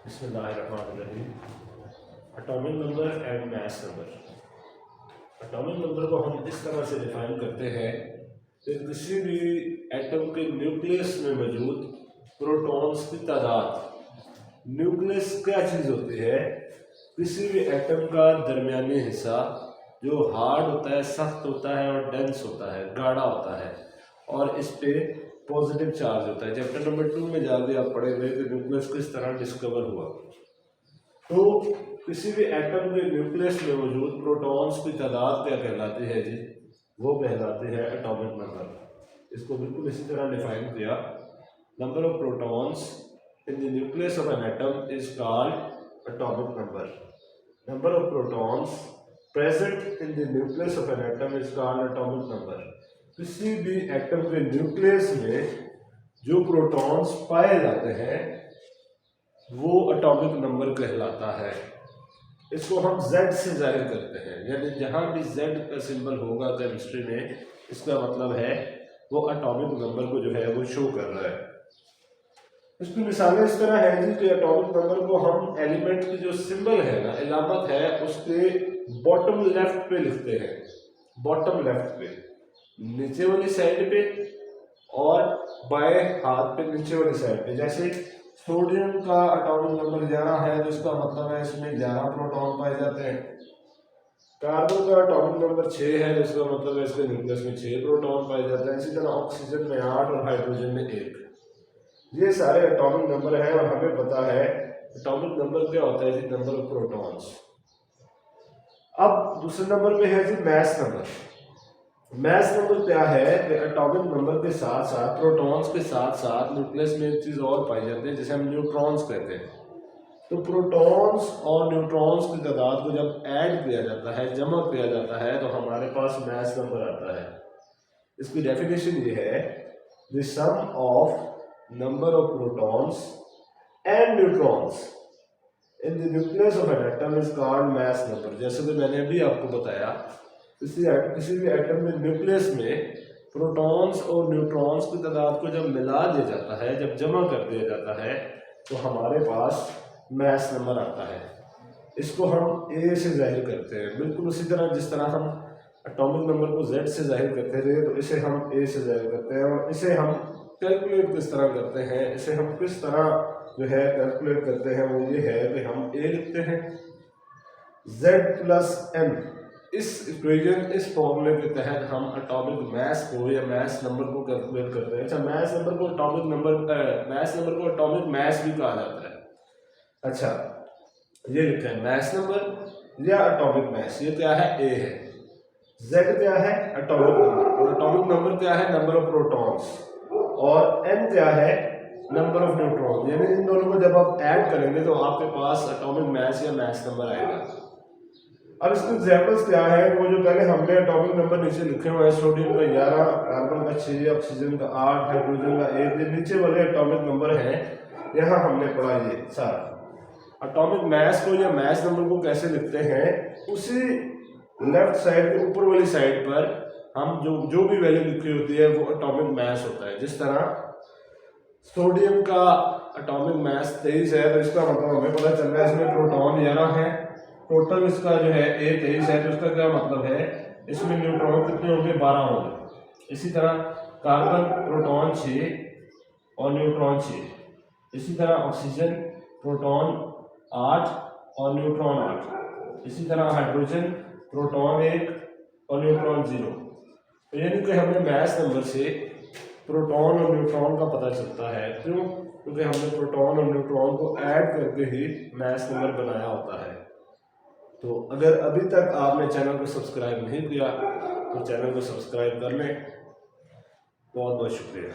बिस्मिल्लाहिर्रहमानिर्रहीम। Atomic number and mass number. Atomic number को हम इस तरह से डिफाइन करते हैं कि किसी भी एटम के न्यूक्लियस में मौजूद प्रोटॉन्स की तादाद। न्यूक्लियस क्या चीज़ होती है? किसी भी एटम का दरमियानी हिस्सा जो हार्ड होता है, सख्त होता है और डेंस होता है, गाढ़ा होता है, और इस पे पॉजिटिव चार्ज होता है। चैप्टर नंबर 2 में जाके आप पढ़ेंगे कि न्यूक्लियस किस तरह डिस्कवर हुआ। तो किसी भी एटम के न्यूक्लियस में मौजूद प्रोटॉन्स की तादाद क्या कहलाती है जी? वो कहलाती है एटॉमिक नंबर। इसको बिल्कुल इसी तरह डिफाइन किया। Number of protons in the nucleus of an atom is called atomic number. Number of protons present in the nucleus of an atom is called atomic number. किसी भी एटम के nucleus में जो प्रोटॉन्स पाए जाते हैं वो एटॉमिक नंबर कहलाता है। इसको हम Z से जाहिर करते हैं, यानी जहाँ भी Z का सिंबल होगा केमिस्ट्री में, इसका मतलब है वो एटॉमिक नंबर को जो है वो शो कर रहा है। इसकी मिसालें इस तरह है जी कि एटॉमिक नंबर को हम एलिमेंट की जो सिंबल है ना, इलामत है, उसके बॉटम लेफ्ट पे लिखते हैं। बॉटम लेफ्ट पे, नीचे वाली साइड पे, और बाएं हाथ पे नीचे वाली साइड पे। जैसे सोडियम का एटॉमिक नंबर 11 है, तो इसका मतलब है इसमें 11 प्रोटॉन पाए जाते हैं। कार्बन का एटॉमिक नंबर 6 है, जिसका मतलब है इसके न्यूक्लियस में 6 प्रोटॉन पाए जाते हैं। इसी तरह ऑक्सीजन में 8 और हाइड्रोजन में 1। ये सारे एटॉमिक नंबर हैं और हमें पता है एटॉमिक नंबर क्या होता है जी? Number of protons. अब दूसरे नंबर पे है जी मास नंबर। मास नंबर क्या है कि एटॉमिक नंबर के साथ साथ, प्रोटॉन्स के साथ साथ न्यूक्लियस में एक चीज और पाई जाती है जिसे हम न्यूट्रॉन्स कहते हैं। तो प्रोटॉन्स और न्यूट्रॉन्स की तादाद को जब ऐड किया जाता है, जमा किया जाता है, तो हमारे पास मास नंबर आता है। इसकी डेफिनेशन ये है, the sum of number of protons and neutrons in the nucleus of an atom is called mass number. जैसे कि मैंने अभी आपको बताया, किसी भी एटम में न्यूक्लियस में प्रोटॉन्स और न्यूट्रॉन्स की तादाद को जब मिला दिया जाता है, जब जमा कर दिया जाता है, तो हमारे पास मास नंबर आता है। इसको हम ए से जाहिर करते हैं, बिल्कुल उसी तरह जिस तरह हम एटॉमिक नंबर को Z से जाहिर करते थे, तो इसे हम ए से जाहिर करते हैं। और इसे हम कैलकुलेट किस तरह करते हैं, इसे हम किस तरह जो है कैलकुलेट करते हैं, वो ये है कि हम ए लिखते हैं Z+m। इस इक्वेशन, इस फॉर्मूले के तहत हम एटॉमिक मास को या मास नंबर को कैलकुलेट करते हैं। अच्छा, मास नंबर को एटॉमिक एटॉमिक मास भी कहा जाता है। अच्छा, ये लिखते हैं मास नंबर या एटॉमिक मास। ये क्या है? ए है। Z क्या है? Atomic number. और एटॉमिक नंबर क्या है? Number of protons. और m क्या है? Number of neutron. यानी इन दोनों को जब आप ऐड करेंगे तो आपके पास एटॉमिक मास या मास नंबर आएगा। अब इसके एग्जाम्पल्स क्या है? वो जो पहले हमने एटॉमिक नंबर नीचे लिखे हुए हैं, सोडियम का 11, कार्बन का 6, ऑक्सीजन का 8, हाइड्रोजन का 1। ये नीचे वाले एटॉमिक नंबर हैं, यहाँ हमने पढ़ा ये सारा। एटॉमिक मास को या मास नंबर को कैसे लिखते हैं? उसी लेफ्ट साइड के ऊपर वाली साइड पर हम जो भी वैल्यू लिखी होती है वो एटॉमिक मास होता है। जिस तरह सोडियम का एटॉमिक मास 23 है, तो इसका मतलब हमें पता चल रहा है इसमें प्रोटॉन 11 है। टोटल इसका जो है 23 है, तो इसका क्या मतलब है? इसमें न्यूट्रॉन कितने होंगे? 12 होंगे। इसी तरह कार्बन प्रोटॉन 6 और न्यूट्रॉन 6। इसी तरह ऑक्सीजन प्रोटॉन 8 और न्यूट्रॉन 8। इसी तरह हाइड्रोजन प्रोटॉन 1 और न्यूट्रॉन 0। तो यानी कि हमें मास नंबर से प्रोटॉन और न्यूट्रॉन का पता चलता है। क्यों? क्योंकि हमने प्रोटॉन और न्यूट्रॉन को ऐड करके ही मास नंबर बनाया होता है। तो अगर अभी तक आपने चैनल को सब्सक्राइब नहीं किया तो चैनल को सब्सक्राइब कर लें। बहुत बहुत शुक्रिया।